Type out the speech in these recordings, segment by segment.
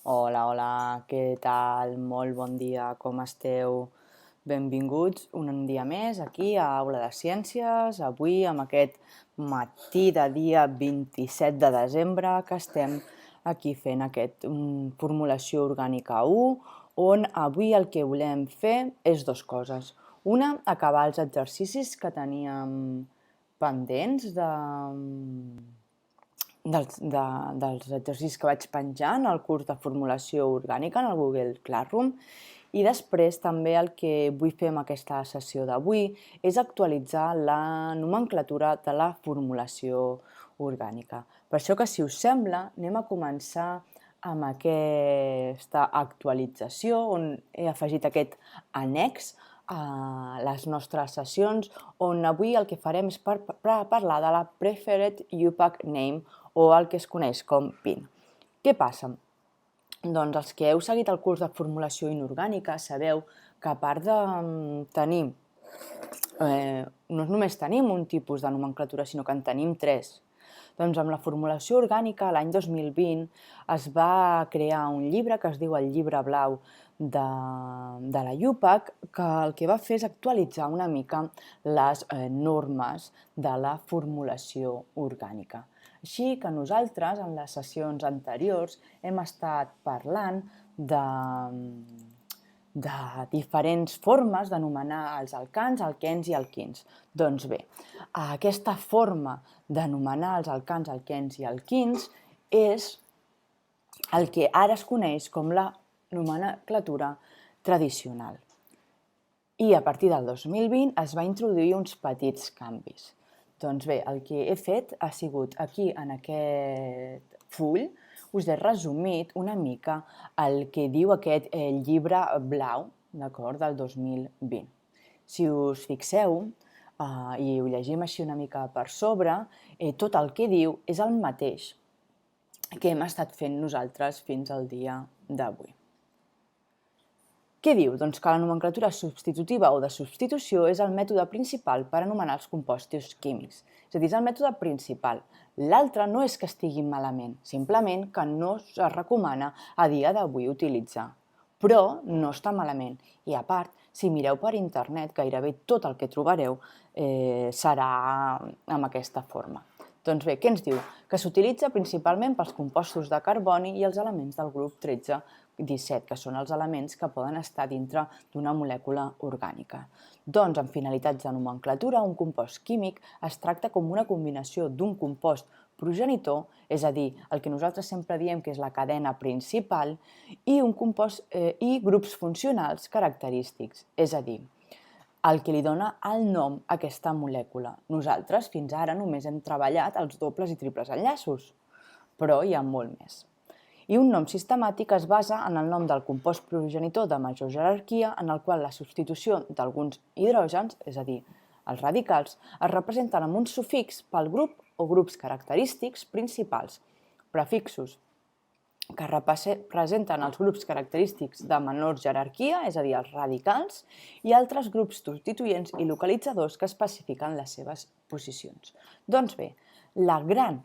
Hola, hola, què tal? Molt bon dia, com esteu? Benvinguts un dia més aquí a Aula de Ciències, avui amb aquest matí de dia 27 de desembre que estem aquí fent aquest formulació orgànica 1, on avui el que volem fer és dues coses. Una, acabar els exercicis que teníem pendents dels exercicis que vaig penjar en el curs de formulació orgànica en el Google Classroom. I després també el que vull fer amb aquesta sessió d'avui és actualitzar la nomenclatura de la formulació orgànica. Per això que, si us sembla, anem a començar amb aquesta actualització on he afegit aquest annex a les nostres sessions, on avui el que farem és parlar de la Preferred UPAC Name, o el que es coneix com PIN. Què passa? Doncs els que heu seguit el curs de formulació inorgànica sabeu que, a part de tenir, no només tenim un tipus de nomenclatura, sinó que en tenim tres. Doncs amb la formulació orgànica, l'any 2020, es va crear un llibre que es diu el Llibre Blau de la UPAC, que el que va fer és actualitzar una mica les normes de la formulació orgànica. Així que nosaltres, en les sessions anteriors, hem estat parlant de diferents formes d'anomenar els alcans, alquens i alquins. Doncs bé, aquesta forma d'anomenar els alcans, alquens i alquins és el que ara es coneix com la nomenclatura tradicional. I a partir del 2020 es va introduir uns petits canvis. Doncs bé, el que he fet ha sigut aquí, en aquest full, us he resumit una mica el que diu aquest llibre blau, d'acord, del 2020. Si us fixeu, i ho llegim així una mica per sobre, tot el que diu és el mateix que hem estat fent nosaltres fins al dia d'avui. Què diu? Doncs que la nomenclatura substitutiva o de substitució és el mètode principal per anomenar els compostos químics. És a dir, és el mètode principal. L'altre no és que estigui malament, simplement que no es recomana a dia d'avui utilitzar. Però no està malament. I a part, si mireu per internet, gairebé tot el que trobareu serà amb aquesta forma. Doncs bé, què ens diu? Que s'utilitza principalment pels compostos de carboni i els elements del grup 13-17, que són els elements que poden estar dintre d'una molècula orgànica. Doncs, amb finalitats de nomenclatura, un compost químic es tracta com una combinació d'un compost progenitor, és a dir, el que nosaltres sempre diem que és la cadena principal, i i grups funcionals característics, és a dir, el que li dona el nom a aquesta molècula. Nosaltres fins ara només hem treballat els dobles i triples enllaços, però hi ha molt més. I un nom sistemàtic es basa en el nom del compost progenitor de major jerarquia, en el qual la substitució d'alguns hidrògens, és a dir, els radicals, es representen amb un sufix pel grup o grups característics principals, prefixos que representen els grups característics de menor jerarquia, és a dir, els radicals, i altres grups substituents i localitzadors que especifiquen les seves posicions. Doncs bé, la gran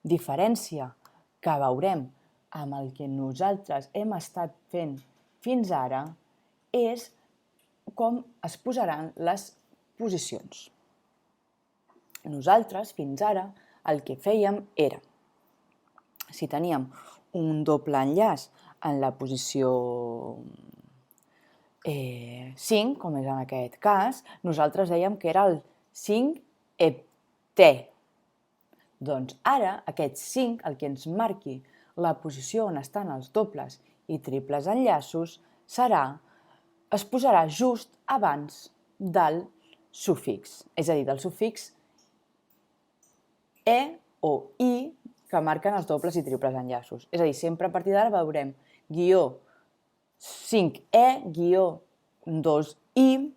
diferència que veurem amb el que nosaltres hem estat fent fins ara és com es posaran les posicions. Nosaltres, fins ara, el que fèiem era, si teníem un doble enllaç en la posició 5, com és en aquest cas, nosaltres dèiem que era el 5-heptè. Doncs ara aquest 5, el que ens marqui la posició on estan els dobles i triples enllaços, es posarà just abans del sufix, és a dir, del sufix e o i que marquen els dobles i triples enllaços. És a dir, sempre a partir d'ara veurem guió 5e, guió 2i,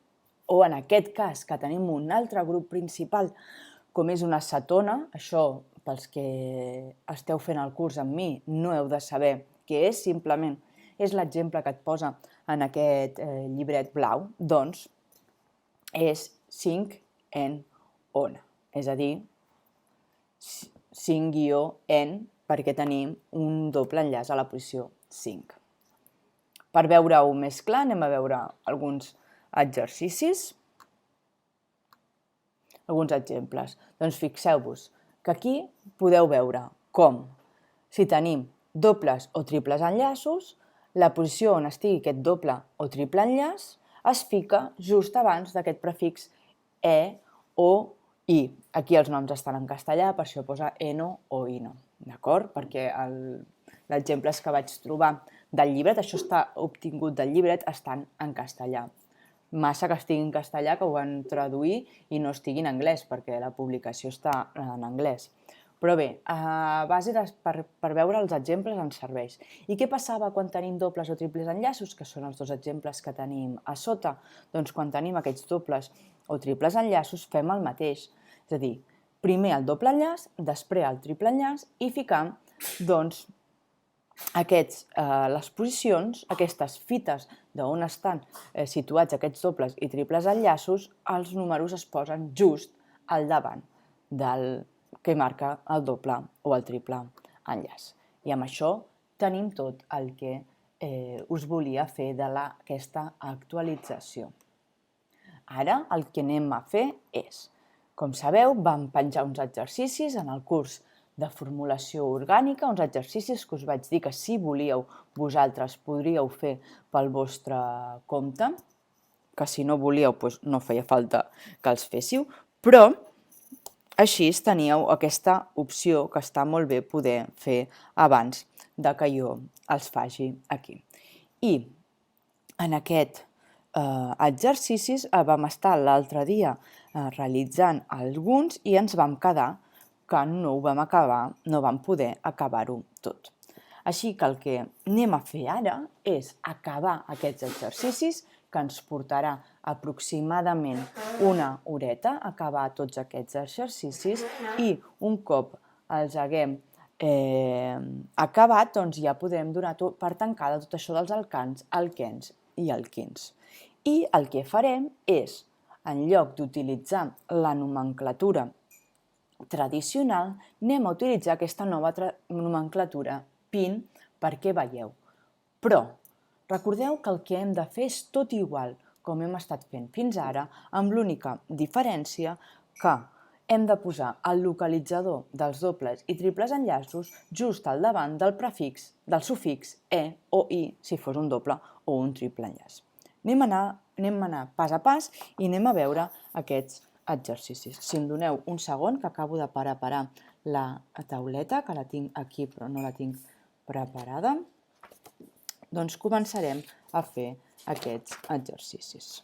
o en aquest cas que tenim un altre grup principal com és una cetona, això pels que esteu fent el curs amb mi no heu de saber què és, simplement és l'exemple que et posa en aquest llibret blau, doncs és 5-en-ona, és a dir, 5-en perquè tenim un doble enllaç a la posició 5. Per veure-ho més clar, anem a veure alguns exercicis, alguns exemples. Doncs fixeu-vos que aquí podeu veure com, si tenim dobles o triples enllaços, la posició on estigui aquest doble o triple enllaç es fica just abans d'aquest prefix e o i. Aquí els noms estan en castellà, per això posa eno o ino, d'acord? Perquè l'exemple que vaig trobar del llibret, això està obtingut del llibret, estan en castellà. Massa que estigui en castellà, que ho van traduir i no estigui en anglès, perquè la publicació està en anglès. Però bé, a base per veure els exemples ens serveix. I què passava quan tenim dobles o triples enllaços, que són els dos exemples que tenim a sota? Doncs quan tenim aquests dobles o triples enllaços fem el mateix. És a dir, primer el doble enllaç, després el triple enllaç i ficam doncs, les posicions, aquestes fites d'on estan situats aquests dobles i triples enllaços, els números es posen just al davant del que marca el doble o el triple enllaç. I amb això tenim tot el que us volia fer d'aquesta actualització. Ara el que anem a fer és, com sabeu, vam penjar uns exercicis en el curs de formulació orgànica, uns exercicis que us vaig dir que si volíeu vosaltres podríeu fer pel vostre compte, que si no volíeu doncs no feia falta que els féssiu, però així teníeu aquesta opció que està molt bé poder fer abans de que jo els faci aquí. I en aquests exercicis vam estar l'altre dia realitzant alguns i ens vam quedar que no ho vam acabar, no vam poder acabar-ho tot. Així que el que anem a fer ara és acabar aquests exercicis, que ens portarà aproximadament una horeta acabar tots aquests exercicis i un cop els haguem acabat, doncs ja podem donar per tancada tot això dels alcans, alquens i alquins. I el que farem és, en lloc d'utilitzar la nomenclatura tradicional, anem a utilitzar aquesta nova nomenclatura PIN perquè veieu. Però recordeu que el que hem de fer és tot igual com hem estat fent fins ara, amb l'única diferència que hem de posar el localitzador dels dobles i triples enllaços just al davant del prefix, del sufix e o i, si fos un doble o un triple enllaç. Anem a anar pas a pas i anem a veure aquests exercicis. Si em doneu un segon, que acabo de preparar la tauleta, que la tinc aquí però no la tinc preparada, doncs començarem a fer aquests exercicis.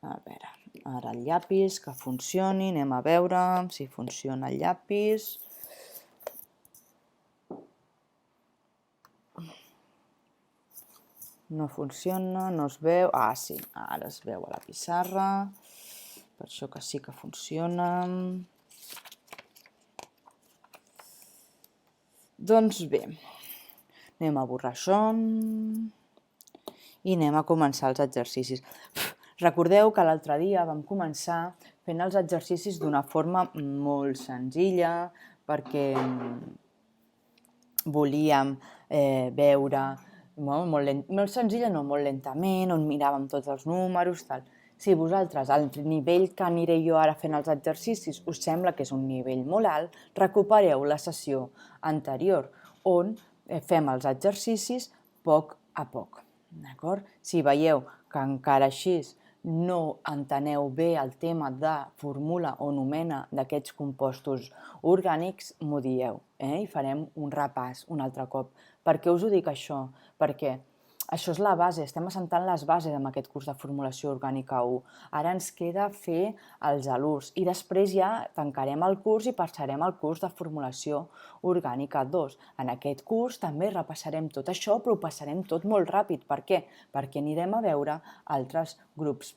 A veure, ara el llapis, que funcioni, anem a veure si funciona el llapis. No funciona, no es veu. Ah, sí, ara es veu a la pissarra. Per això que sí que funciona. Doncs bé, anem a borrar això i anem a començar els exercicis. Recordeu que l'altre dia vam començar fent els exercicis d'una forma molt senzilla perquè volíem veure molt senzilla, no, molt lentament, on miràvem tots els números, tal. Si vosaltres, al nivell que aniré jo ara fent els exercicis, us sembla que és un nivell molt alt, recupereu la sessió anterior, on fem els exercicis a poc. D'acord? Si veieu que encara així no enteneu bé el tema de fórmula o nomena d'aquests compostos orgànics, m'ho dieu, i farem un repàs un altre cop. Per què us ho dic això? Perquè això és la base, estem assentant les bases amb aquest curs de formulació orgànica 1. Ara ens queda fer els alurs i després ja tancarem el curs i passarem al curs de formulació orgànica 2. En aquest curs també repassarem tot això, però ho passarem tot molt ràpid. Per què? Perquè anirem a veure altres grups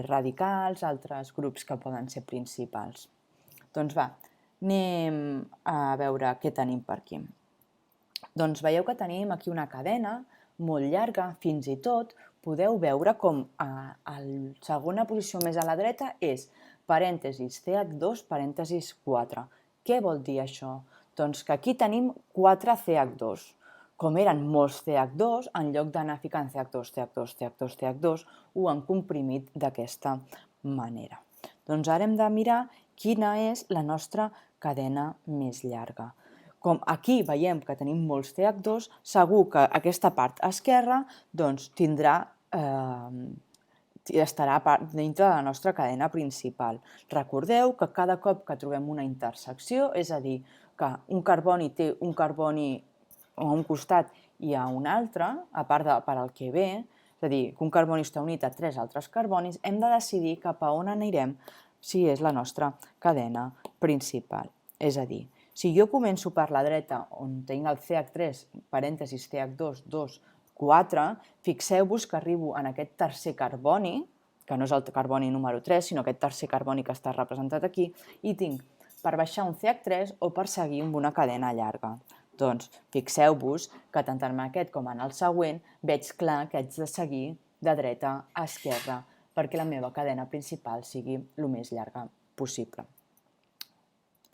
radicals, altres grups que poden ser principals. Doncs va, anem a veure què tenim per aquí. Doncs veieu que tenim aquí una cadena molt llarga, fins i tot podeu veure com a la segona posició més a la dreta és parèntesis CH2, parèntesis 4. Què vol dir això? Doncs que aquí tenim 4 CH2. com eren molts CH2, en lloc d'anar ficant CH2, CH2, CH2, CH2, ho han comprimit d'aquesta manera. Doncs ara hem de mirar quina és la nostra cadena més llarga. Com aquí veiem que tenim molts CH2, segur que aquesta part esquerra doncs, estarà dintre de la nostra cadena principal. Recordeu que cada cop que trobem una intersecció, és a dir, que un carboni té un carboni a un costat i a un altre, a part de per al que ve, és a dir, que un carboni està unit a 3 altres carbonis, hem de decidir cap a on anirem si és la nostra cadena principal. És a dir, si jo començo per la dreta, on tinc el CH3, parèntesis CH2, 2, 4, fixeu-vos que arribo en aquest tercer carboni, que no és el carboni número 3, sinó aquest tercer carboni que està representat aquí, i tinc per baixar un CH3 o per seguir amb una cadena llarga. Doncs fixeu-vos que tant en aquest com en el següent veig clar que haig de seguir de dreta a esquerra perquè la meva cadena principal sigui el més llarga possible.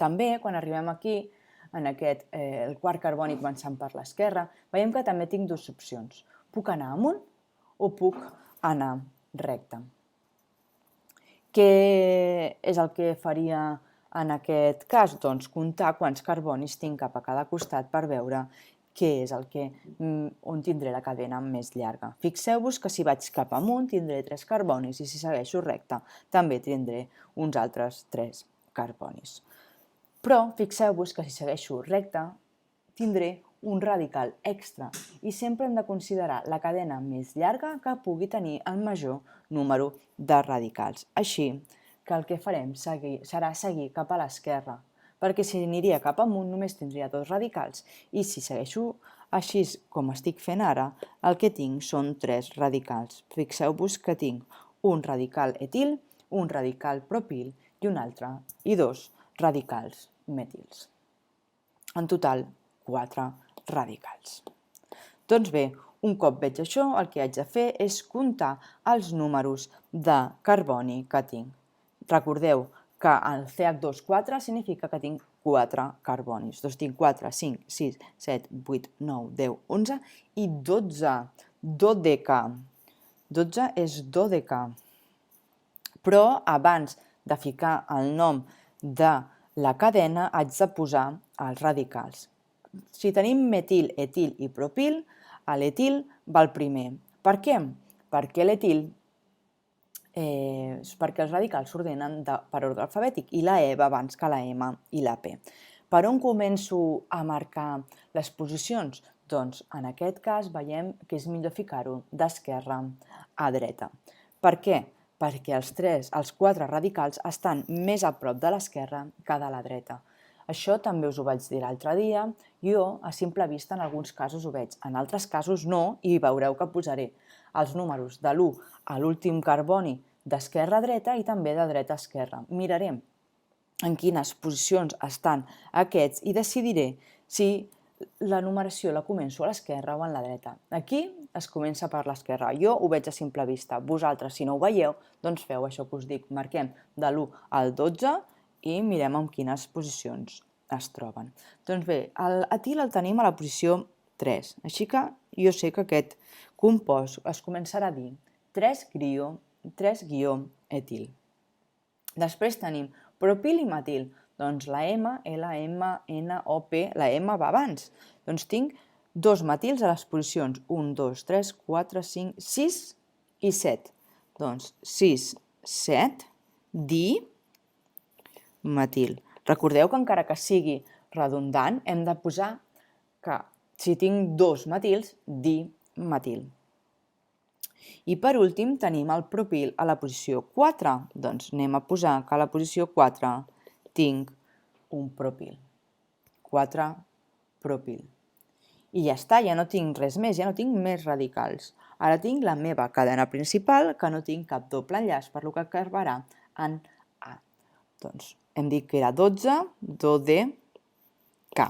També, quan arribem aquí, en el quart carboni començant per l'esquerra, veiem que també tinc dues opcions. Puc anar amunt o puc anar recte. Què és el que faria en aquest cas? Doncs comptar quants carbonis tinc cap a cada costat per veure què és on tindré la cadena més llarga. Fixeu-vos que si vaig cap amunt tindré 3 carbonis i si segueixo recte també tindré uns altres 3 carbonis. Però fixeu-vos que si segueixo recte tindré un radical extra i sempre hem de considerar la cadena més llarga que pugui tenir el major número de radicals. Així que el que farem serà seguir cap a l'esquerra, perquè si aniria cap amunt només tindria 2 radicals i si segueixo així com estic fent ara, el que tinc són 3 radicals. Fixeu-vos que tinc un radical etil, un radical propil i un altre i 2 radicals metils. En total, 4 radicals. Doncs bé, un cop veig això, el que haig de fer és comptar els números de carboni que tinc. Recordeu que el CH2 4 significa que tinc 4 carbonis. Doncs tinc 4, 5, 6, 7, 8, 9, 10, 11 i 12. Dodeca. 12 és dodeca. Però abans de ficar el nom de la cadena haig de posar els radicals. Si tenim metil, etil i propil, l'etil va el primer. Per què? Perquè l'etil perquè els radicals s'ordenen per ordre alfabètic i la E va abans que la M i la P. Per on començo a marcar les posicions? Doncs en aquest cas veiem que és millor ficar-ho d'esquerra a dreta. Per què? Perquè els 4 radicals estan més a prop de l'esquerra que de la dreta. Això també us ho vaig dir l'altre dia. Jo, a simple vista, en alguns casos ho veig, en altres casos no, i veureu que posaré els números de l'1 a l'últim carboni d'esquerra a dreta i també de dreta a esquerra. Mirarem en quines posicions estan aquests i decidiré si la numeració la començo a l'esquerra o a la dreta. Aquí es comença per l'esquerra. Jo ho veig a simple vista. Vosaltres, si no ho veieu, doncs feu això que us dic. Marquem de l'1 al 12 i mirem en quines posicions es troben. Doncs bé, l'etil el tenim a la posició 3. Així que jo sé que aquest compost es començarà a dir 3-etil. Després tenim propil i metil. Doncs la M, L-M-N-O-P, la M va abans. Doncs tinc 2 metils a les posicions 1, 2, 3, 4, 5, 6 i 7. Doncs 6, 7, dimetil. Recordeu que encara que sigui redundant, hem de posar que si tinc 2 metils, dimetil. I per últim tenim el propil a la posició 4. Doncs anem a posar que a la posició 4 tinc un propil. 4 propil. I ja està, ja no tinc res més, ja no tinc més radicals. Ara tinc la meva cadena principal, que no tinc cap doble enllaç, per lo que acabarà en A. Doncs hem dit que era 12, dodeca.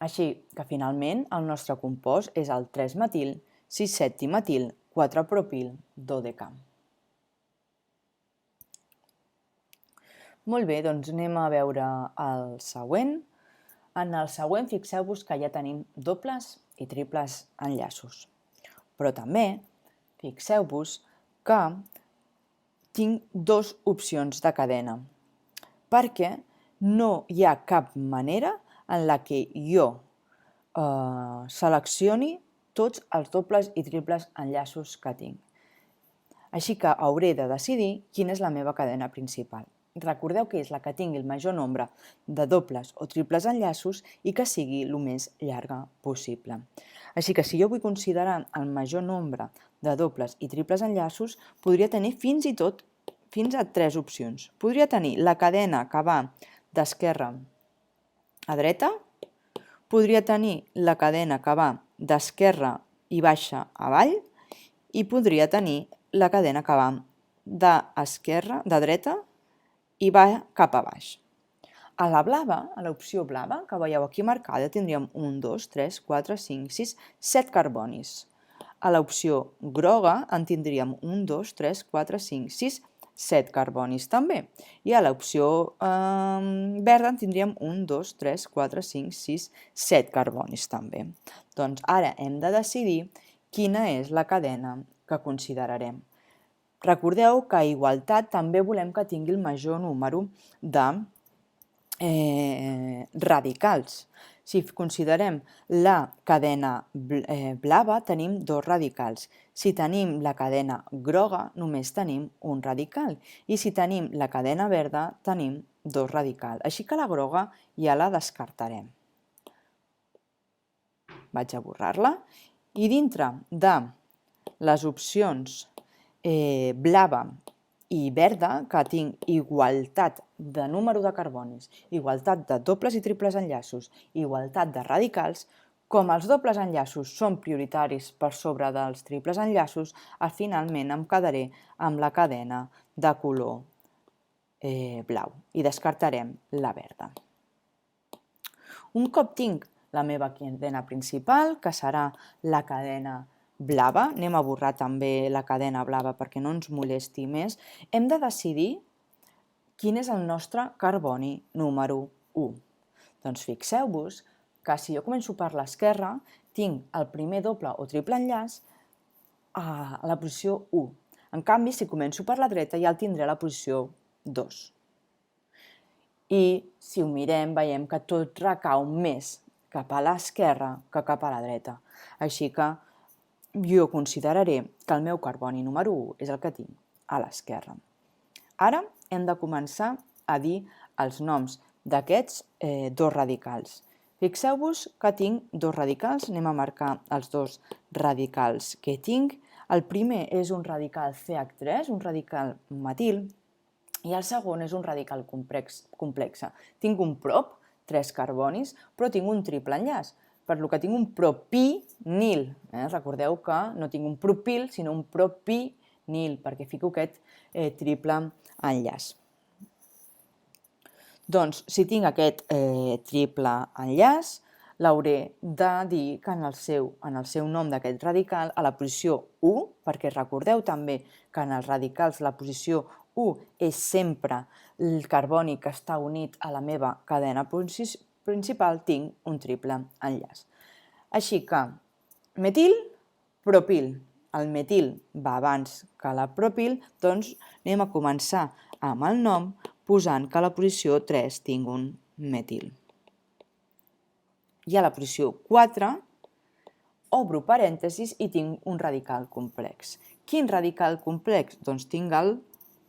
Així que finalment el nostre compost és el 3-metil, 6-7-dimetil, 4-propil, dodeca. Molt bé, doncs anem a veure el següent. En el següent, fixeu-vos que ja tenim dobles i triples enllaços. Però també fixeu-vos que tinc dues opcions de cadena, perquè no hi ha cap manera en la que jo seleccioni tots els dobles i triples enllaços que tinc. Així que hauré de decidir quina és la meva cadena principal. Recordeu que és la que tingui el major nombre de dobles o triples enllaços i que sigui el més llarga possible. Així que si jo vull considerar el major nombre de dobles i triples enllaços, podria tenir fins i tot fins a 3 opcions. Podria tenir la cadena que va d'esquerra a dreta, podria tenir la cadena que va d'esquerra i baixa a avall i podria tenir la cadena que va de dreta i va cap a baix. A la blava, a l'opció blava, que veieu aquí marcada, tindríem 1, 2, 3, 4, 5, 6, 7 carbonis. A l'opció groga en tindríem 1, 2, 3, 4, 5, 6, 7 carbonis també. I a l'opció verda en tindríem 1, 2, 3, 4, 5, 6, 7 carbonis també. Doncs ara hem de decidir quina és la cadena que considerarem. Recordeu que a igualtat també volem que tingui el major número de radicals. Si considerem la cadena blava, tenim 2 radicals. Si tenim la cadena groga, només tenim un radical. I si tenim la cadena verda, tenim 2 radicals. Així que la groga ja la descartarem. Vaig a borrar-la. I dintre de les opcions blava i verda, que tinc igualtat de número de carbonis, igualtat de dobles i triples enllaços, igualtat de radicals, com els dobles enllaços són prioritaris per sobre dels triples enllaços, finalment em quedaré amb la cadena de color blau i descartarem la verda. Un cop tinc la meva cadena principal, que serà la cadena blava, anem a borrar també la cadena blava perquè no ens molesti més, hem de decidir quin és el nostre carboni número 1. Doncs fixeu-vos que si jo començo per l'esquerra, tinc el primer doble o triple enllaç a la posició 1. En canvi, si començo per la dreta, ja el tindré a la posició 2. I si ho mirem, veiem que tot recau més cap a l'esquerra que cap a la dreta. Així que jo consideraré que el meu carboni número 1 és el que tinc a l'esquerra. Ara hem de començar a dir els noms d'aquests 2 radicals. Fixeu-vos que tinc 2 radicals, anem a marcar els 2 radicals que tinc. El primer és un radical CH3, un radical metil, i el segon és un radical complex. Tinc un prop, 3 carbonis, però tinc un triple enllaç, per lo que tinc un propinil. Recordeu que no tinc un propil, sinó un propinil, perquè fico aquest triple enllaç. Doncs, si tinc aquest triple enllaç, l'hauré de dir que en el seu nom d'aquest radical, a la posició 1, perquè recordeu també que en els radicals la posició 1 és sempre el carboni que està unit a la meva cadena principal, tinc un triple enllaç. Així que metil, propil. El metil va abans que la propil, doncs anem a començar amb el nom posant que a la posició 3 tinc un metil. I a la posició 4 obro parèntesis i tinc un radical complex. Quin radical complex? Doncs tinc el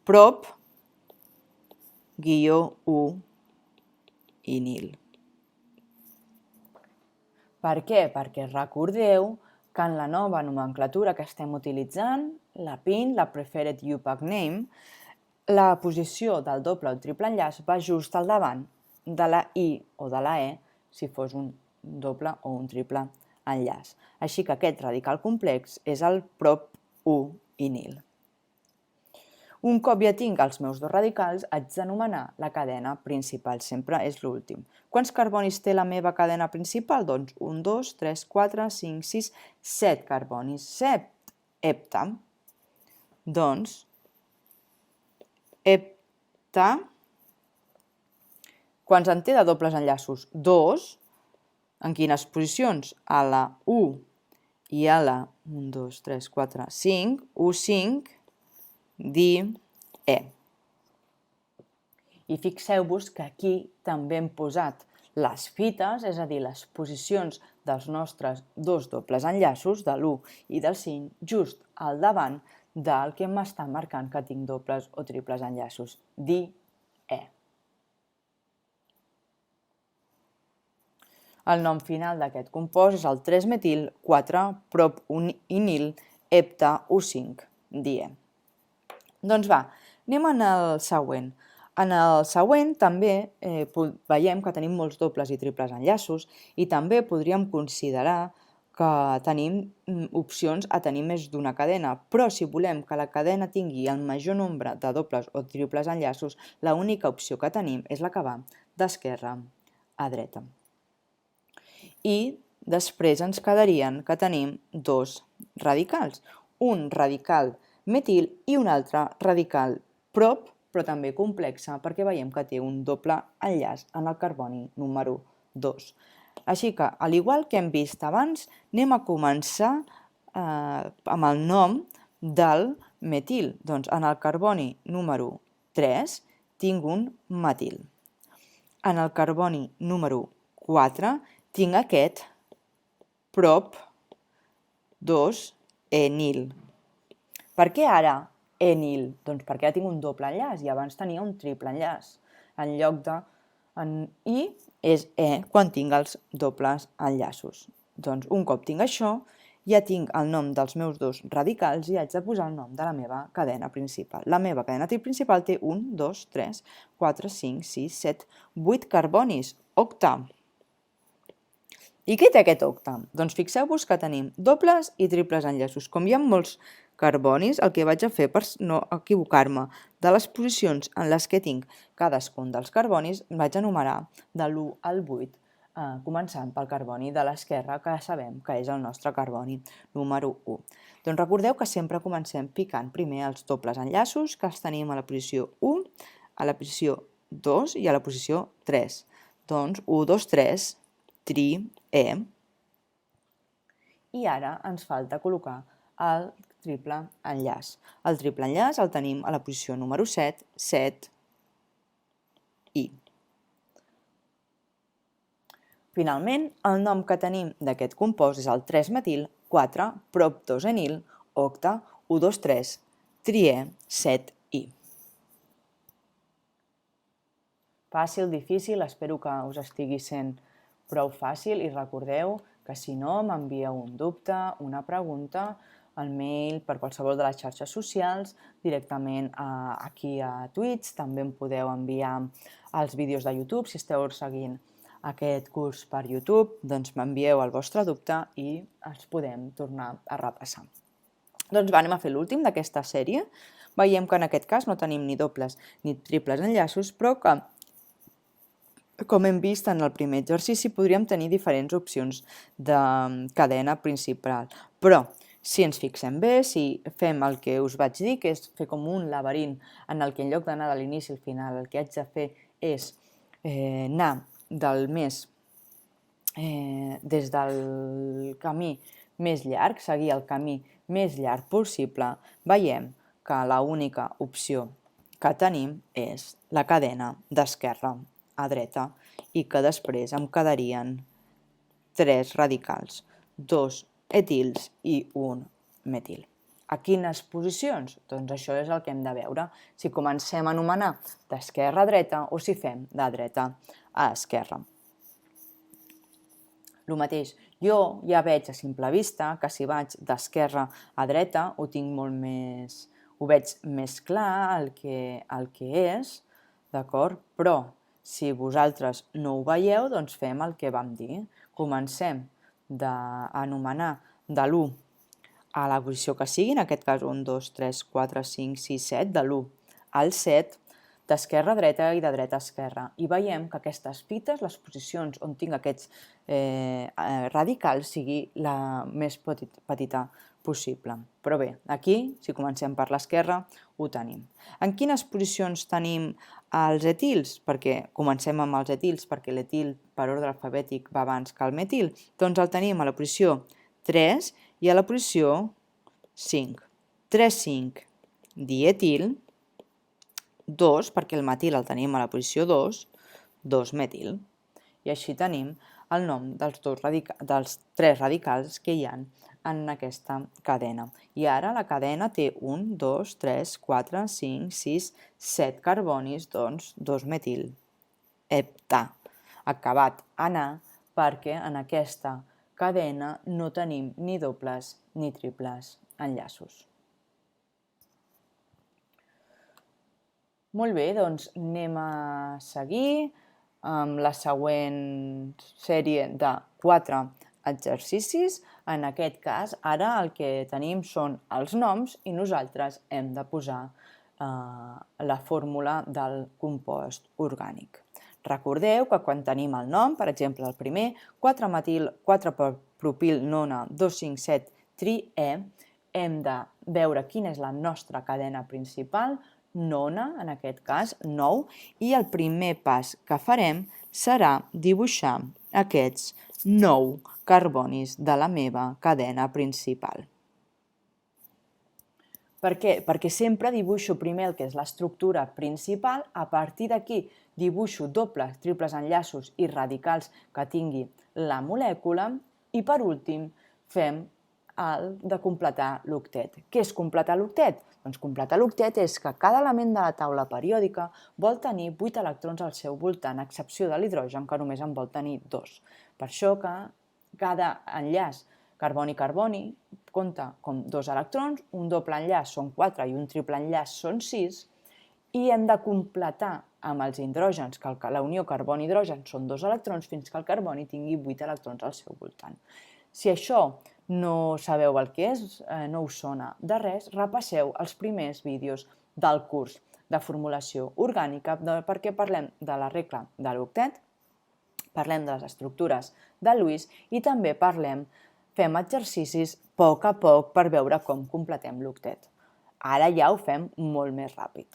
prop-1-inil. Per què? Perquè recordeu que en la nova nomenclatura que estem utilitzant, la PIN, la Preferred UPAC Name, la posició del doble o triple enllaç va just al davant de la I o de la E si fos un doble o un triple enllaç. Així que aquest radical complex és el prop-1-inil. Un cop ja tinc els meus 2 radicals, haig d'anomenar la cadena principal, sempre és l'últim. Quants carbonis té la meva cadena principal? Doncs 1, 2, 3, 4, 5, 6, 7 carbonis. 7 hepta. Doncs, hepta Quants en té de dobles enllaços? 2. En quines posicions? A la 1 i a la 1, 2, 3, 4, 5. U5, di, E. I fixeu-vos que aquí també hem posat les fites, és a dir, les posicions dels nostres dos dobles enllaços, de l'1 i del 5, just al davant del que m'està marcant que tinc dobles o triples enllaços. Di, E. El nom final d'aquest compost és el 3-metil 4-prop-inil hepta-U5, die. Doncs va, anem al següent. En el següent també veiem que tenim molts dobles i triples enllaços i també podríem considerar que tenim opcions a tenir més d'una cadena, però si volem que la cadena tingui el major nombre de dobles o triples enllaços, l'única opció que tenim és la que va d'esquerra a dreta. I després ens quedarien que tenim dos radicals, un radical metil i un altre radical prop, però també complexa perquè veiem que té un doble enllaç en el carboni número 2. Així que, al igual que hem vist abans, anem a començar amb el nom del metil. Doncs en el carboni número 3 tinc un metil. En el carboni número 4 tinc aquest prop 2-enil. Per què ara enil? Doncs perquè ara tinc un doble enllaç i abans tenia un triple enllaç. En lloc de I és E quan tinc els dobles enllaços. Doncs un cop tinc això, ja tinc el nom dels meus dos radicals i haig de posar el nom de la meva cadena principal. La meva cadena principal té 1, 2, 3, 4, 5, 6, 7, 8 carbonis, octa. I què té aquest octa? Doncs fixeu-vos que tenim dobles i triples enllaços. Com hi ha molts carbonis, el que vaig a fer per no equivocar-me de les posicions en les que tinc cadascun dels carbonis, vaig a numerar de l'1 al 8, començant pel carboni de l'esquerra, que sabem que és el nostre carboni número 1. Doncs recordeu que sempre comencem picant primer els dobles enllaços que els tenim a la posició 1, a la posició 2 i a la posició 3. Doncs 1, 2, 3, tri, E. I ara ens falta col·locar el triple enllaç. El triple enllaç el tenim a la posició número 7, 7, I. Finalment, el nom que tenim d'aquest compost és el 3-metil 4-prop-2-enil octa 1, 2, 3, triè 7I. Fàcil, difícil, espero que us estigui sent prou fàcil i recordeu que si no m'envieu un dubte, una pregunta, al mail, per qualsevol de les xarxes socials, directament aquí a Twitch, també em podeu enviar els vídeos de YouTube, si esteu seguint aquest curs per YouTube, doncs m'envieu el vostre dubte i els podem tornar a repassar. Doncs va, anem a fer l'últim d'aquesta sèrie. Veiem que en aquest cas no tenim ni dobles ni triples enllaços, però que, com hem vist en el primer exercici, podríem tenir diferents opcions de cadena principal. Però, si ens fixem bé, si fem el que us vaig dir, que és fer com un laberint en el que en lloc d'anar de l'inici al final, el que haig de fer és anar des del camí més llarg, seguir el camí més llarg possible, veiem que l'única opció que tenim és la cadena d'esquerra a dreta i que després em quedarien 3 radicals, 2 etils i un metil. A quines posicions? Doncs això és el que hem de veure, si comencem a anomenar d'esquerra a dreta o si fem de dreta a esquerra. El mateix, jo ja veig a simple vista que si vaig d'esquerra a dreta ho tinc molt més, ho veig més clar el que és, d'acord? Però si vosaltres no ho veieu, doncs fem el que vam dir. Comencem d'anomenar de l'1 a la posició que sigui, en aquest cas 1, 2, 3, 4, 5, 6, 7, de l'1 al 7, d'esquerra a dreta i de dreta a esquerra. I veiem que aquestes fites, les posicions on tinc aquests radicals, sigui la més petita possible. Però bé, aquí, si comencem per l'esquerra, ho tenim. En quines posicions tenim els etils, perquè comencem amb els etils, perquè l'etil per ordre alfabètic va abans que el metil, doncs el tenim a la posició 3 i a la posició 5. 3,5 dietil, 2, perquè el metil el tenim a la posició 2, 2-metil. I així tenim el nom dels 3 radicals que hi ha en aquesta cadena. I ara la cadena té 1, 2, 3, 4, 5, 6, 7 carbonis, doncs 2-metil. Heptà. Acabat anar perquè en aquesta cadena no tenim ni dobles ni triples enllaços. Molt bé, doncs anem a seguir amb la següent sèrie de 4 exercicis. En aquest cas, ara el que tenim són els noms i nosaltres hem de posar la fórmula del compost orgànic. Recordeu que quan tenim el nom, per exemple el primer, 4-metil, 4-propil, nona, 2,5,7-tri-E, hem de veure quina és la nostra cadena principal, nona, en aquest cas, 9, i el primer pas que farem serà dibuixar aquests 9 carbonis de la meva cadena principal. Per què? Perquè sempre dibuixo primer el que és l'estructura principal, a partir d'aquí dibuixo dobles, triples enllaços i radicals que tingui la molècula i per últim fem el de completar l'octet. Què és completar l'octet? Doncs completar l'octet és que cada element de la taula periòdica vol tenir 8 electrons al seu voltant, a excepció de l'hidrogen, que només en vol tenir 2. Per això que cada enllaç carboni-carboni compta com 2 electrons, un doble enllaç són 4 i un triple enllaç són 6, i hem de completar amb els hidrògens, que la unió carboni-hidrogen són 2 electrons, fins que el carboni tingui 8 electrons al seu voltant. Si això no sabeu el que és, no us sona de res, repasseu els primers vídeos del curs de formulació orgànica perquè parlem de la regla de l'octet, parlem de les estructures de Lewis i també fem exercicis a poc per veure com completem l'octet. Ara ja ho fem molt més ràpid.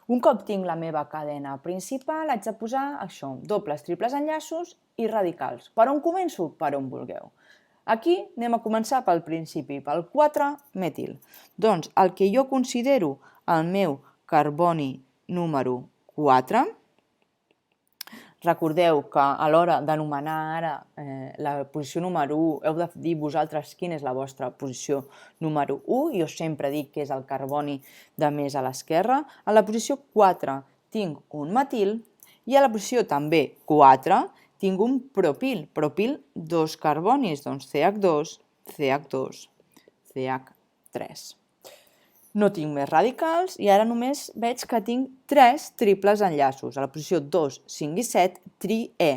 Un cop tinc la meva cadena principal, haig de posar això, dobles, triples enllaços i radicals. Per on començo? Per on vulgueu. Aquí anem a començar pel principi, pel 4-metil. Doncs el que jo considero el meu carboni número 4, recordeu que a l'hora d'anomenar ara la posició número 1 heu de dir vosaltres quina és la vostra posició número 1. Jo sempre dic que és el carboni de més a l'esquerra. A la posició 4 tinc un metil i a la posició també 4 tinc un propil. Propil, 2 carbonis, doncs CH2, CH2, CH3. No tinc més radicals i ara només veig que tinc 3 triples enllaços. A la posició 2, 5 i 7, tri-E,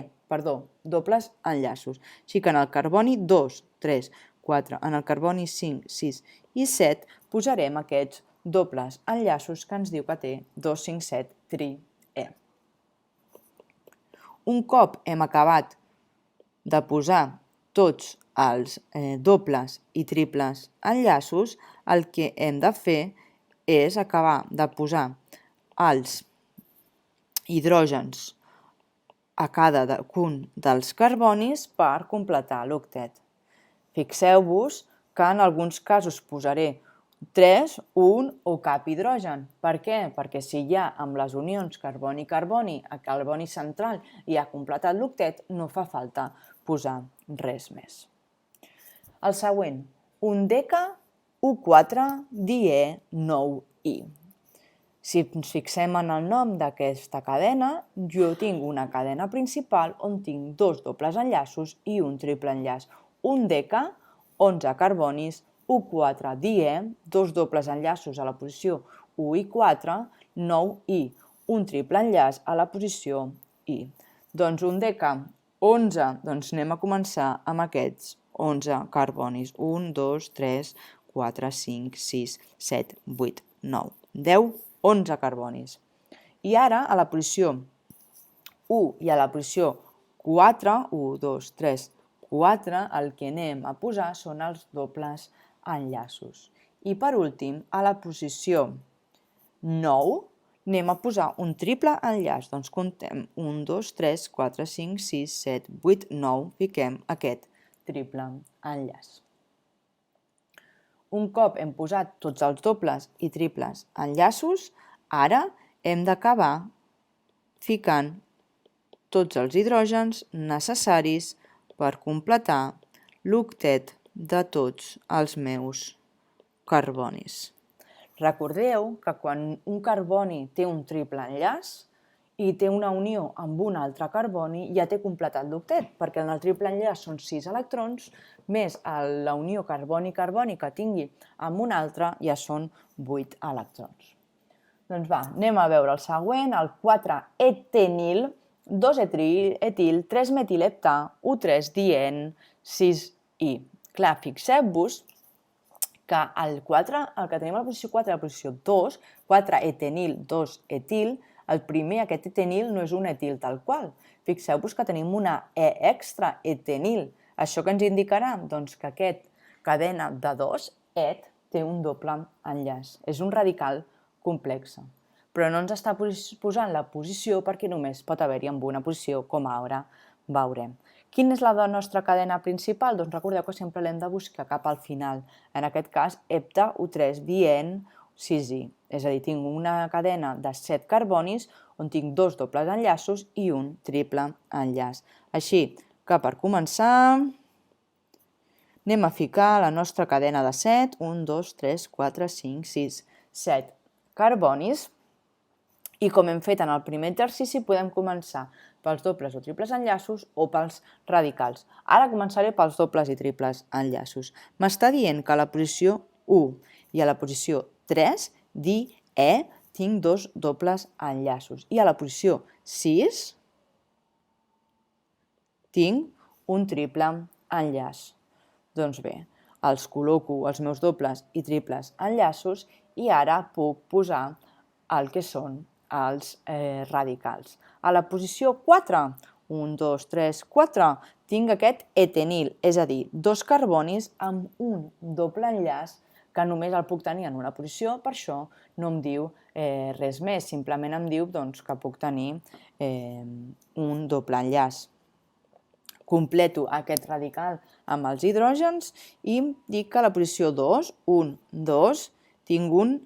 dobles enllaços. Així que en el carboni 2, 3, 4, en el carboni 5, 6 i 7 posarem aquests dobles enllaços que ens diu que té 2, 5, 7, tri-E. Un cop hem acabat de posar tots els dobles i triples enllaços, el que hem de fer és acabar de posar els hidrògens a cada un dels carbonis per completar l'octet. Fixeu-vos que en alguns casos posaré 3, 1 o cap hidrogen. Per què? Perquè si ja amb les unions carboni-carboni a carboni central i ha completat l'octet, no fa falta posar res més. El següent, un deca, U4, die, 9i. Si ens fixem en el nom d'aquesta cadena, jo tinc una cadena principal on tinc 2 dobles enllaços i un triple enllaç. Un deca, 11 carbonis, U4 die, 2 dobles enllaços a la posició 1 i 4, 9i, un triple enllaç a la posició i. Doncs un deca, 11, doncs anem a començar amb aquests 11 carbonis. 1, 2, 3, 4, 5, 6, 7, 8, 9, 10, 11 carbonis. I ara a la posició 1 i a la posició 4, 1, 2, 3, 4, el que anem a posar són els dobles enllaços. I per últim, a la posició 9, anem a posar un triple enllaç. Doncs contem 1, 2, 3, 4, 5, 6, 7, 8, 9, fiquem aquest triple enllaç. Un cop hem posat tots els dobles i triples enllaços, ara hem d'acabar ficant tots els hidrògens necessaris per completar l'octet de tots els meus carbonis. Recordeu que quan un carboni té un triple enllaç i té una unió amb un altre carboni, ja té completat l'octet, perquè en el triple enllaç són 6 electrons, més la unió carboni-carboni que tingui amb un altre ja són 8 electrons. Doncs va, anem a veure el següent, el 4-etenil, 2-etil, 3-metilheptà, 1,3-dien, 6-i. Clar, fixeu-vos que el 4, el que tenim a la posició 4 i a la posició 2, 4-etenil, 2-etil, el primer, aquest etenil, no és un etil tal qual. Fixeu-vos que tenim una E extra, etenil. Això què ens indicarà? Doncs que aquest cadena de 2, et, té un doble enllaç. És un radical complex, però no ens està posant la posició perquè només pot haver-hi en una posició, com ara veurem. Quina és la nostra cadena principal? Doncs recordeu que sempre l'hem de buscar cap al final. En aquest cas, hepta, U3, dien, 6i. És a dir, tinc una cadena de 7 carbonis on tinc 2 dobles enllaços i un triple enllaç. Així que per començar anem a ficar la nostra cadena de 7, 1, 2, 3, 4, 5, 6, 7 carbonis. I com hem fet en el primer exercici, podem començar pels dobles o triples enllaços o pels radicals. Ara començaré pels dobles i triples enllaços. M'està dient que a la posició 1 i a la posició 3, tinc 2 dobles enllaços. I a la posició 6 tinc un triple enllaç. Doncs bé, els col·loco els meus dobles i triples enllaços i ara puc posar el que són els radicals. A la posició 4, 1, 2, 3, 4, tinc aquest etenil, és a dir, 2 carbonis amb un doble enllaç que només el puc tenir en una posició, per això no em diu res més, simplement em diu que puc tenir un doble enllaç. Completo aquest radical amb els hidrògens i dic que a la posició 2, 1, 2, tinc un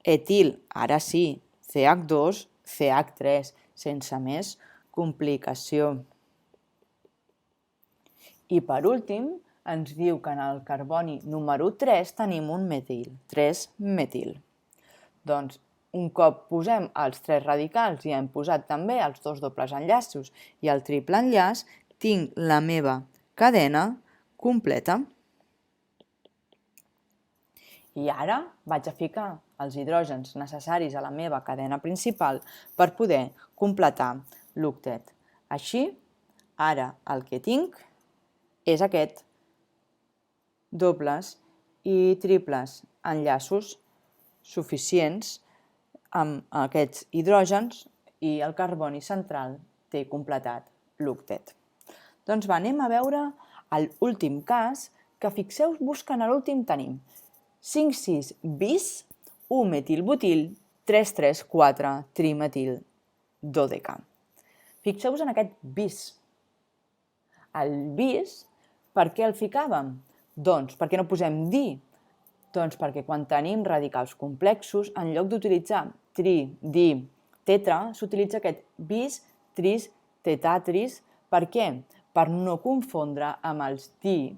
etil, ara sí, CH2, CH3, sense més complicació. I per últim, ens diu que en el carboni número 3 tenim un metil, 3-metil. Doncs un cop posem els 3 radicals i hem posat també els 2 dobles enllaços i el triple enllaç, tinc la meva cadena completa. I ara vaig a ficar els hidrògens necessaris a la meva cadena principal per poder completar l'octet. Així, ara el que tinc és aquest dobles i triples enllaços suficients amb aquests hidrògens i el carboni central té completat l'octet. Doncs va, anem a veure l'últim cas, que fixeu-vos que en l'últim tenim 5,6 bis, 1-metilbutil, 3,3,4 trimetil dodeca. Fixeu-vos en aquest bis. El bis, per què el ficàvem? Doncs perquè no posem di. Doncs perquè quan tenim radicals complexos, en lloc d'utilitzar tri, di, tetra, s'utilitza aquest bis, tris, tetatris. Per què? Per no confondre amb els di,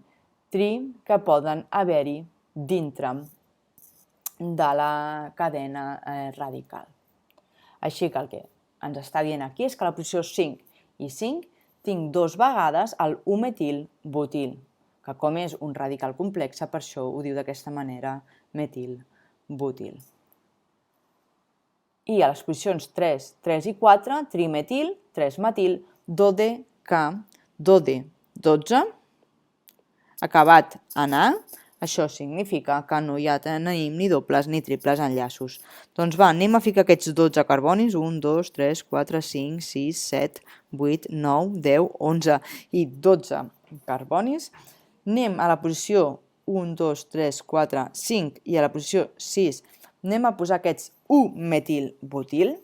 tri que poden haver-hi dintre de la cadena radical. Així que el que ens està dient aquí és que a la posició 5 i 5 tinc 2 vegades el 1-metilbutil, que com és un radical complex, per això ho diu d'aquesta manera, metilbutil. I a les posicions 3, 3 i 4, trimetil, 3-metil, dodeca, dode, 12, acabat en A. Això significa que no hi ha tenim ni dobles ni triples enllaços. Doncs va, anem a ficar aquests 12 carbonis, 1, 2, 3, 4, 5, 6, 7, 8, 9, 10, 11 i 12 carbonis. Anem a la posició 1, 2, 3, 4, 5 i a la posició 6 anem a posar aquests 1-metilbutil.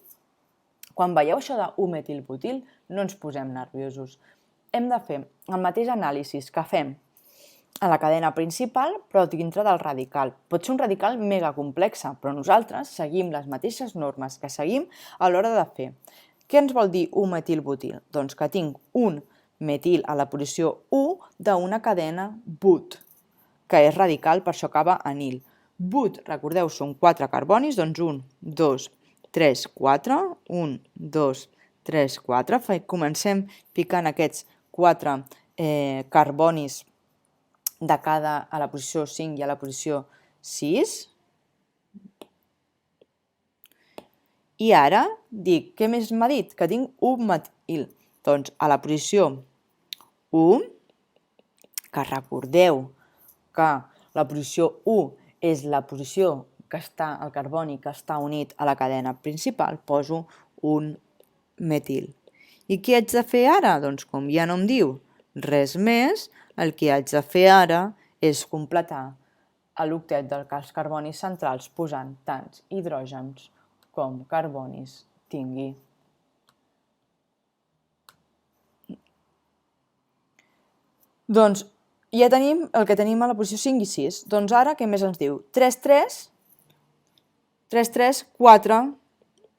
Quan veieu això de 1-metilbutil, no ens posem nerviosos. Hem de fer el mateix anàlisi que fem a la cadena principal, però dintre del radical. Pot ser un radical mega complex, però nosaltres seguim les mateixes normes que seguim a l'hora de fer. Què ens vol dir 1-metilbutil? Doncs que tinc un metil a la posició 1 d'una cadena but, que és radical, per això acaba en il. But, recordeu, són 4 carbonis, doncs 1, 2, 3, 4, 1, 2, 3, 4. Comencem picant aquests 4 carbonis de cada a la posició 5 i a la posició 6. I ara dic, què més m'ha dit? Que tinc un metil. Doncs a la posició 1, que recordeu que la posició 1 és la posició que està, el carboni que està unit a la cadena principal, poso un metil. I què haig de fer ara? Doncs com ja no em diu res més, el que haig de fer ara és completar l'octet dels carbonis centrals posant tants hidrògens com carbonis tingui. Doncs ja tenim el que tenim a la posició 5 i 6. Doncs ara què més ens diu? 3, 3, 3, 3, 4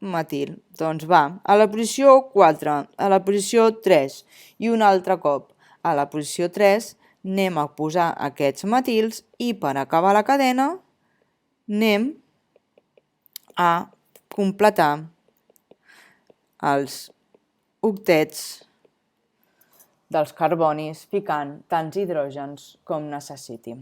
metil. Doncs va, a la posició 4, a la posició 3 i un altre cop a la posició 3 anem a posar aquests metils i per acabar la cadena anem a completar els octets dels carbonis ficant tants hidrògens com necessiti.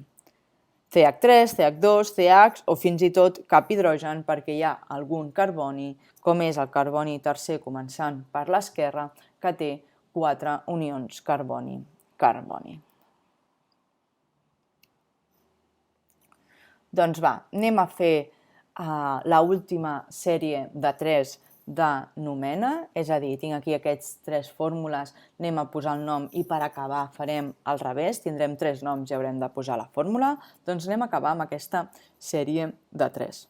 CH3, CH2, CH o fins i tot cap hidrogen perquè hi ha algun carboni, com és el carboni tercer començant per l'esquerra, que té 4 unions carboni-carboni. Doncs va, anem a fer l'última sèrie de 3 de nomena, és a dir, tinc aquí aquests 3 fórmules, anem a posar el nom i per acabar farem al revés, tindrem 3 noms i haurem de posar la fórmula, doncs anem a acabar amb aquesta sèrie de 3.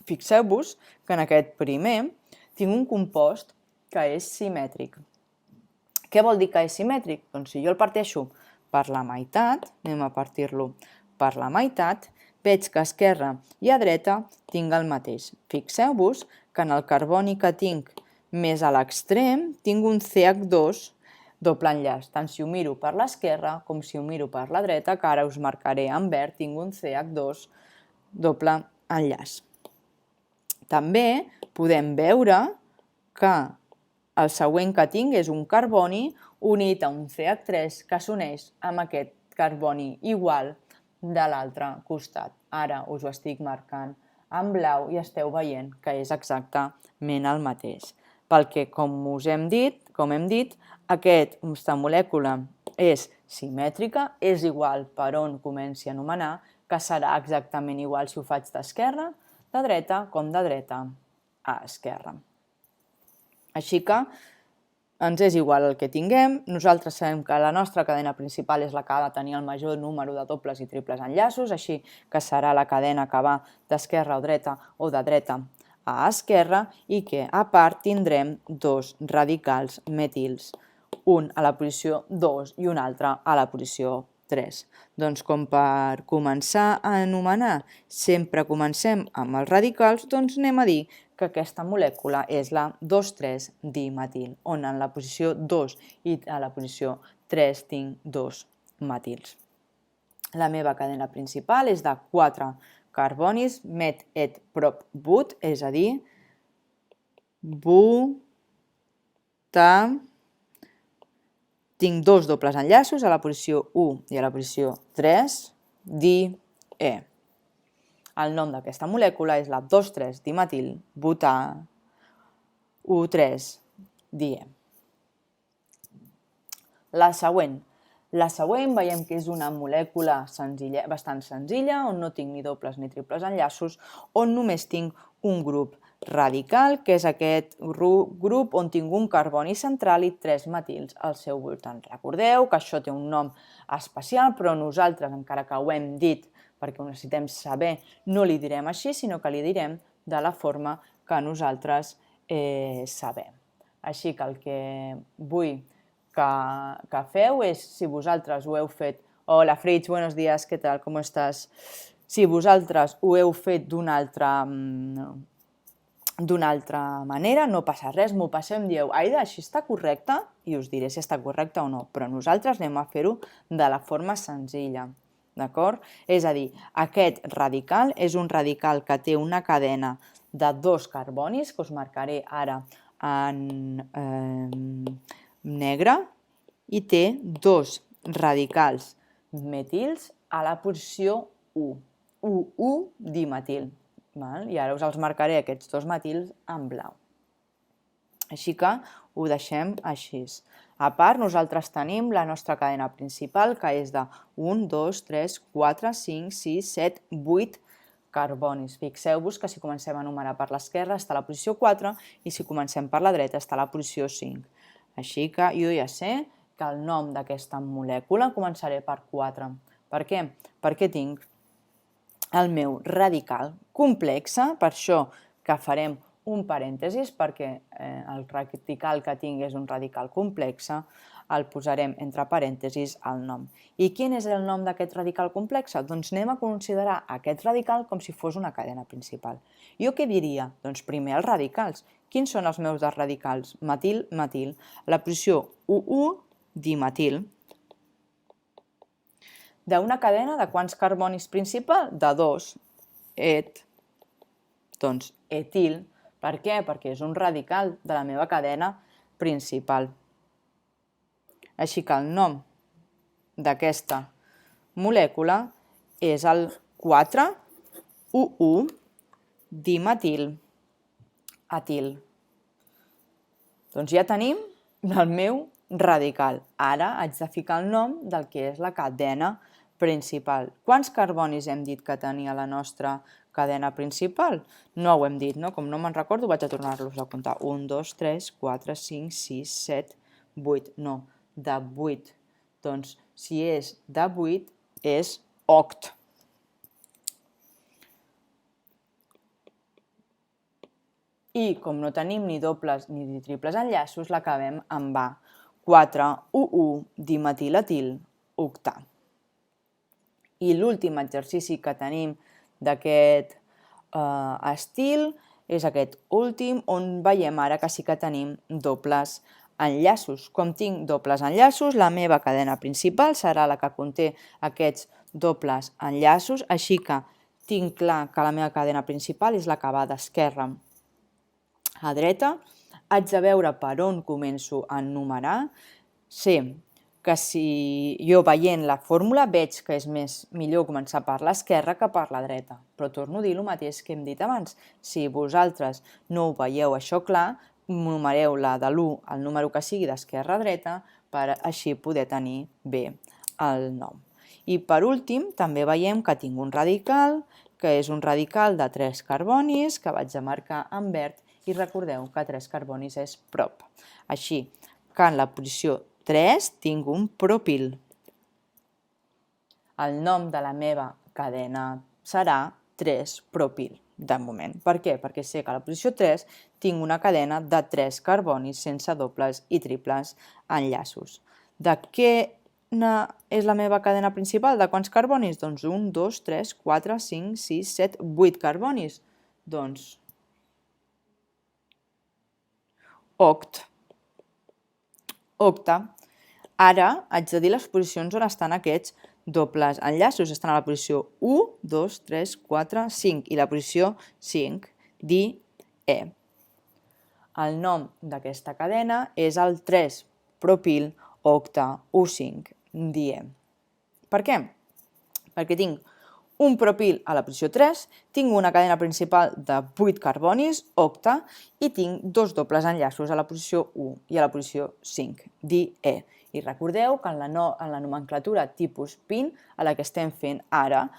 Fixeu-vos que en aquest primer tinc un compost que és simètric. Què vol dir que és simètric? Doncs si jo el parteixo per la meitat, anem a partir-lo per la meitat, veig que a esquerra i a dreta tinc el mateix. Fixeu-vos que en el carboni que tinc més a l'extrem tinc un CH2 doble enllaç, tant si ho miro per l'esquerra com si ho miro per la dreta, que ara us marcaré en verd, tinc un CH2 doble enllaç. També podem veure que el següent que tinc és un carboni unit a un CH3 que s'uneix amb aquest carboni igual de l'altre costat. Ara us ho estic marcant en blau i esteu veient que és exactament el mateix. Perquè, com hem dit, aquesta molècula és simètrica, és igual per on comenci a anomenar, que serà exactament igual si ho faig d'esquerra, de dreta, com de dreta a esquerra. Així que ens és igual el que tinguem, nosaltres sabem que la nostra cadena principal és la que ha de tenir el major número de dobles i triples enllaços, així que serà la cadena que va d'esquerra a dreta o de dreta a esquerra i que a part tindrem 2 radicals metils, un a la posició 2 i un altre a la posició 3. Doncs com per començar a anomenar sempre comencem amb els radicals, doncs anem a dir que aquesta molècula és la 2,3-dimetil, on en la posició 2 i a la posició 3 tinc 2 metils. La meva cadena principal és de 4 carbonis, met, et, prop, but, és a dir, tinc 2 dobles enllaços a la posició 1 i a la posició 3, di, e. El nom d'aquesta molècula és la 2,3-dimetil butà U3-die. La següent veiem que és una molècula bastant senzilla, on no tinc ni dobles ni triples enllaços, on només tinc un grup radical, que és aquest grup on tinc un carboni central i 3 metils al seu voltant. Recordeu que això té un nom especial, però nosaltres, encara que ho hem dit perquè ho necessitem saber, no li direm així, sinó que li direm de la forma que nosaltres saber. Així que el que vull que feu és, si vosaltres ho heu fet, hola Fritz, buenos días, què tal, com estàs? Si vosaltres ho heu fet d'una altra manera, no passa res, m'ho passeu, em dieu, Aida, així està correcte? I us diré si està correcte o no, però nosaltres anem a fer-ho de la forma senzilla, d'acord? És a dir, aquest radical és un radical que té una cadena de 2 carbonis, que us marcaré ara en negre, i té 2 radicals metils a la posició 1, 1 dimetil. I ara us els marcaré aquests 2 metils en blau. Així que ho deixem així. A part, nosaltres tenim la nostra cadena principal, que és de 1, 2, 3, 4, 5, 6, 7, 8 carbonis. Fixeu-vos que si comencem a numerar per l'esquerra està a la posició 4 i si comencem per la dreta està a la posició 5. Així que jo ja sé que el nom d'aquesta molècula començaré per 4. Per què? Perquè tinc el meu radical complexe, per això que farem un parèntesis, perquè el radical que tinc és un radical complexe, el posarem entre parèntesis al nom. I quin és el nom d'aquest radical complexe? Doncs anem a considerar aquest radical com si fos una cadena principal. Jo què diria? Doncs primer els radicals. Quins són els meus dos radicals? Metil, metil. La posició 1,1 dimetil. D'una cadena de quants carbonis principal? De 2. Doncs etil. Per què? Perquè és un radical de la meva cadena principal. Així que el nom d'aquesta molècula és el 4,1,1 dimetil etil. Doncs ja tenim el meu radical. Ara haig de ficar el nom del que és la cadena principal. Quants carbonis hem dit que tenia la nostra cadena principal? No ho hem dit, no? Com no me'n recordo, vaig a tornar-los a comptar. 1, 2, 3, 4, 5, 6, 7, 8. No, de 8. Doncs si és de 8, és oct. I com no tenim ni dobles ni triples enllaços, l'acabem amb A. 4,1,1 dimetiletil octà. I l'últim exercici que tenim d'aquest estil és aquest últim, on veiem ara que sí que tenim dobles enllaços. Com tinc dobles enllaços, la meva cadena principal serà la que conté aquests dobles enllaços, així que tinc clar que la meva cadena principal és la que va d'esquerra a dreta. Haig de veure per on començo a enumerar. Sé que si jo veient la fórmula veig que és millor començar per l'esquerra que per la dreta. Però torno a dir el mateix que hem dit abans. Si vosaltres no ho veieu això clar, numereu-la de l'1 al número que sigui d'esquerra a dreta per així poder tenir bé el nom. I per últim també veiem que tinc un radical, que és un radical de 3 carbonis, que vaig a marcar en verd, i recordeu que 3 carbonis és prop. Així que en la posició 3 tinc un propil. El nom de la meva cadena serà 3-propil, de moment. Per què? Perquè sé que a la posició 3 tinc una cadena de 3 carbonis sense dobles i triples enllaços. De què és la meva cadena principal? De quants carbonis? Doncs 1, 2, 3, 4, 5, 6, 7, 8 carbonis. Doncs oct. Octa. Ara haig de dir les posicions on estan aquests dobles enllaços. Estan a la posició 1, 2, 3, 4, 5 i la posició 5, di-E. El nom d'aquesta cadena és el 3-propil octa U5, di-E. Per què? Perquè tinc un propil a la posició 3, tinc una cadena principal de 8 carbonis, octa, i tinc dos dobles enllaços a la posició 1 i a la posició 5, di-E. I recordeu que en la nomenclatura tipus PIN, a la que estem fent ara,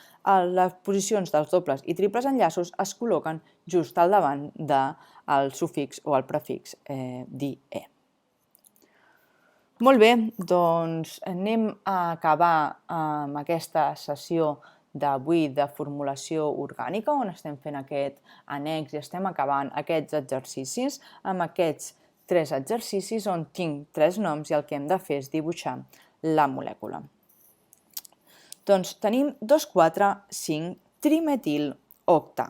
les posicions dels dobles i triples enllaços es col·loquen just al davant del sufix o el prefix di-E. Molt bé, doncs anem a acabar amb aquesta sessió d'avui de formulació orgànica, on estem fent aquest annex i estem acabant aquests exercicis, amb aquests 3 exercicis on tinc 3 noms i el que hem de fer és dibuixar la molècula. Doncs tenim 2,4,5 trimetil octa.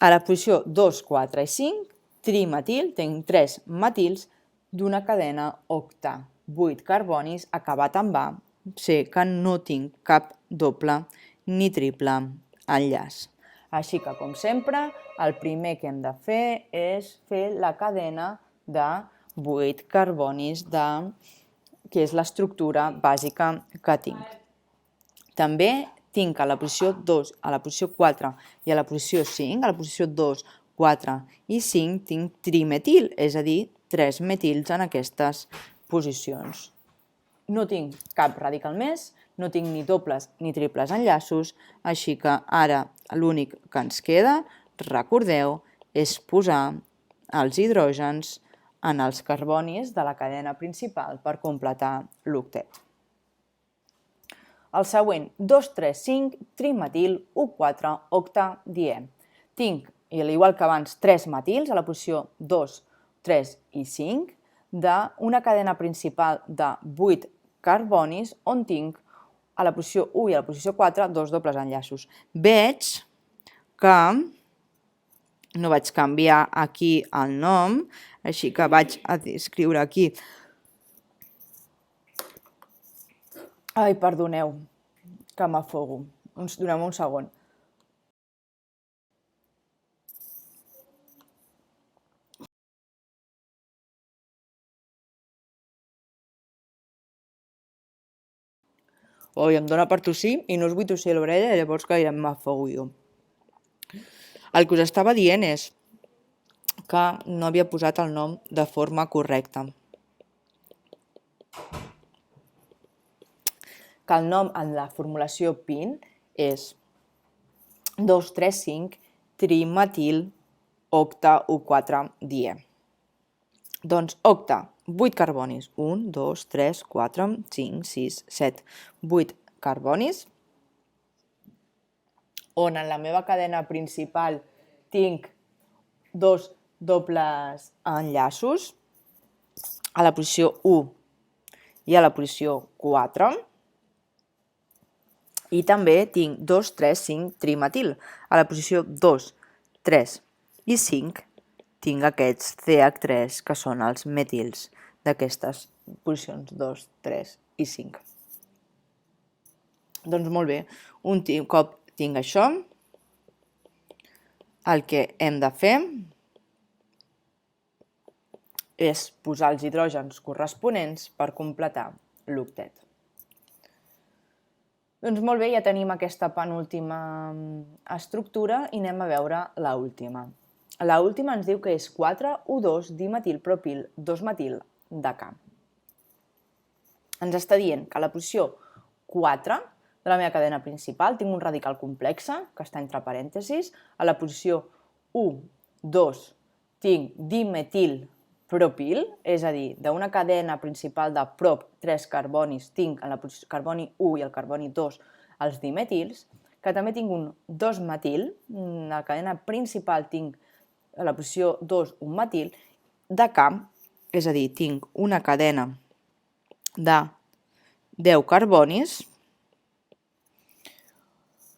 A la posició 2, 4 i 5, trimetil, tinc 3 metils d'una cadena octa, 8 carbonis acabat amb A, sé que no tinc cap doble ni triple enllaç. Així que, com sempre, el primer que hem de fer és fer la cadena de 8 carbonis, que és l'estructura bàsica que tinc. També tinc a la posició 2, a la posició 4 i a la posició 5, a la posició 2, 4 i 5 tinc trimetil, és a dir, 3 metils en aquestes posicions. No tinc cap radical més, no tinc ni dobles ni triples enllaços, així que ara l'únic que ens queda, recordeu, és posar els hidrògens en els carbonis de la cadena principal per completar l'octet. El següent, 2, 3, 5, trimetil, 1, 4, octadiè. Tinc, igual que abans, 3 metils a la posició 2, 3 i 5, d'una cadena principal de 8 carbonis, on tinc a la posició 1 i a la posició 4 2 dobles enllaços. Veig que no vaig canviar aquí el nom, així que vaig a escriure aquí. Ai, perdoneu, que m'afogo. Doneu-me un segon. Oi, em dóna per tossir i no us vull tossir a l'orella, llavors que m'afogo jo. El que us estava dient és que no havia posat el nom de forma correcta. Que el nom en la formulació PIN és 2, 3, 5 trimetil octa U4-diè. Doncs octa, 8 carbonis, 1, 2, 3, 4, 5, 6, 7, 8 carbonis, on en la meva cadena principal tinc 2 dobles enllaços, a la posició 1 i a la posició 4, i també tinc 2, 3, 5 trimetil. A la posició 2, 3 i 5 tinc aquests CH3, que són els metils d'aquestes posicions 2, 3 i 5. Doncs molt bé, un cop tinc això, el que hem de fer és posar els hidrògens corresponents per completar l'octet. Doncs molt bé, ja tenim aquesta penúltima estructura i anem a veure l'última. L'última ens diu que és 4,U2 dimetilpropil 2-metil de K. Ens està dient que a la posició 4 de la meva cadena principal tinc un radical complex, que està entre parèntesis. A la posició 1, 2 tinc dimetilpropil, és a dir, d'una cadena principal de prop 3 carbonis tinc en la carboni 1 i el carboni 2 els dimetils, que també tinc un 2-metil, en la cadena principal tinc a la posició 2 un metil, de K, és a dir, tinc una cadena de 10 carbonis,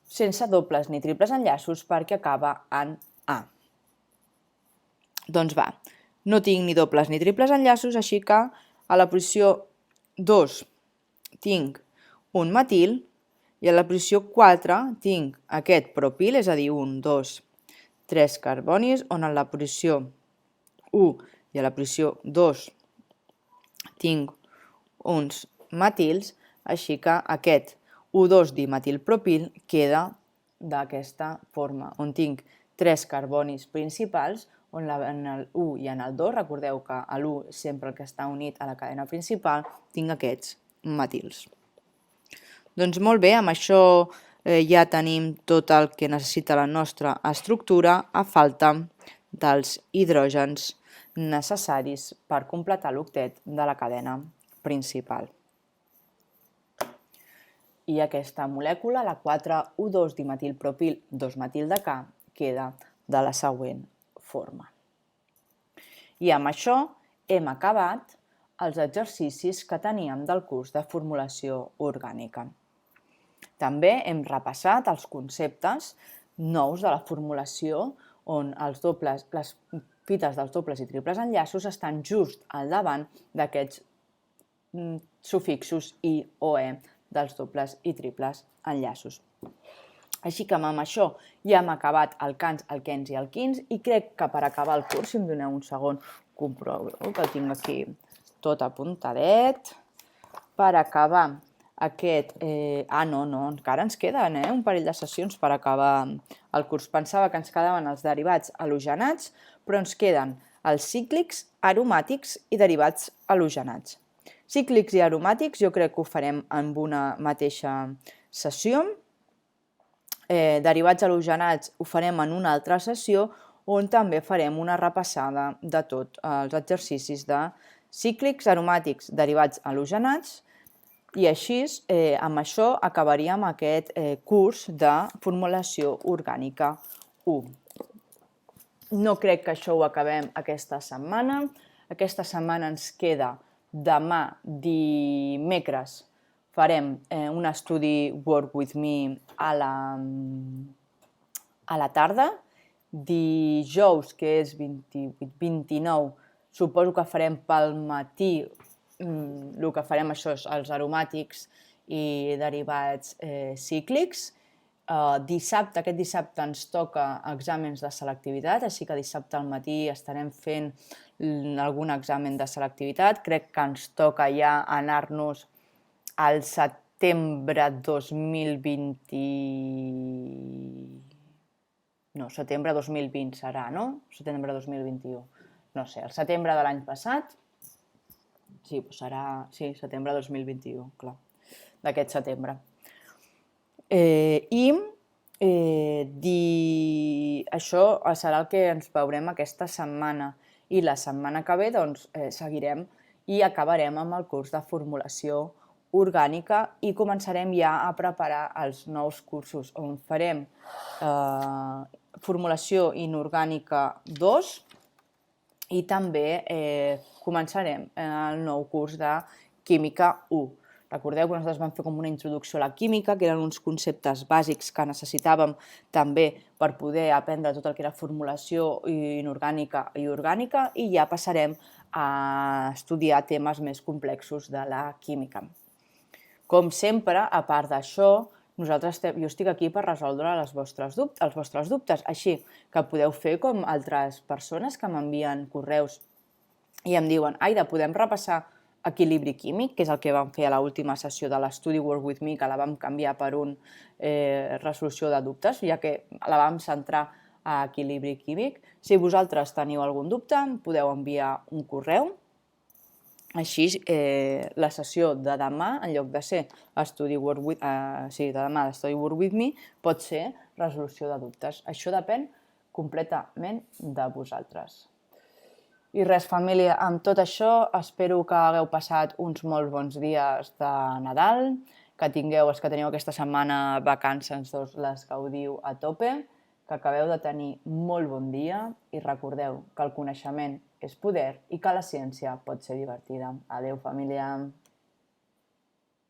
sense dobles ni triples enllaços perquè acaba en A. Doncs va, no tinc ni dobles ni triples enllaços, així que a la posició 2 tinc un metil i a la posició 4 tinc aquest propil, és a dir, 1, 2, 3 carbonis, on a la posició 1 i a la posició 2 tinc uns metils, així que aquest U2 dimetilpropil queda d'aquesta forma, on tinc 3 carbonis principals, on en el 1 i en el 2, recordeu que a l'1 sempre el que està unit a la cadena principal, tinc aquests metils. Doncs molt bé, amb això ja tenim tot el que necessita la nostra estructura a falta dels hidrògens necessaris per completar l'octet de la cadena principal. i aquesta molècula, la 4,1,2-dimetilpropil 2-metil-decà, queda de la següent forma. I amb això hem acabat els exercicis que teníem del curs de formulació orgànica. També hem repassat els conceptes nous de la formulació, on les fites dels dobles i triples enllaços estan just al davant d'aquests sufixos i o e dels dobles i triples enllaços. Així que amb això ja hem acabat el cants, el quens i el quins, i crec que per acabar el curs, si em doneu un segon, comprovo que el tinc aquí tot apuntadet. Per acabar aquest... no, encara ens queden un parell de sessions per acabar el curs. Pensava que ens quedaven els derivats halogenats, però ens queden els cíclics, aromàtics i derivats halogenats. Cíclics i aromàtics jo crec que ho farem en una mateixa sessió. Derivats halogenats ho farem en una altra sessió, on també farem una repassada de tots els exercicis de cíclics, aromàtics, derivats halogenats, i així, amb això, acabaríem aquest curs de formulació orgànica 1. No crec que això ho acabem aquesta setmana. Aquesta setmana ens queda demà, dimecres, farem un estudi Work With Me a la tarda. Dijous, que és 28-29, suposo que farem pel matí, el que farem això és els aromàtics i derivats cíclics. Aquest dissabte ens toca exàmens de selectivitat, així que dissabte al matí estarem fent algun examen de selectivitat. Crec que ens toca ja anar-nos al setembre 2020... No, setembre 2020 serà, no? Setembre 2021. No sé, el setembre de l'any passat... Sí, serà... Sí, setembre 2021, clar. D'aquest setembre. Això serà el que ens veurem aquesta setmana. I la setmana que ve, doncs, seguirem i acabarem amb el curs de formulació orgànica i començarem ja a preparar els nous cursos, on farem formulació inorgànica 2 i també començarem el nou curs de química 1. Recordeu que nosaltres vam fer com una introducció a la química, que eren uns conceptes bàsics que necessitàvem també per poder aprendre tot el que era formulació inorgànica i orgànica, i ja passarem a estudiar temes més complexos de la química. Com sempre, a part d'això, jo estic aquí per resoldre els vostres dubtes, així que podeu fer com altres persones que m'envien correus i em diuen: Aida, podem repassar equilibri químic, que és el que vam fer a l'última sessió de l'estudi Work With Me, que la vam canviar per un resolució de dubtes, ja que la vam centrar a equilibri químic. Si vosaltres teniu algun dubte, podeu enviar un correu. Així, la sessió de demà, en lloc de ser l'estudi Work With Me, pot ser resolució de dubtes. Això depèn completament de vosaltres. I res, família, amb tot això espero que hagueu passat uns molt bons dies de Nadal, que tingueu, els que teniu aquesta setmana vacances, doncs les gaudiu a tope, que acabeu de tenir molt bon dia i recordeu que el coneixement és poder i que la ciència pot ser divertida. Adéu, família!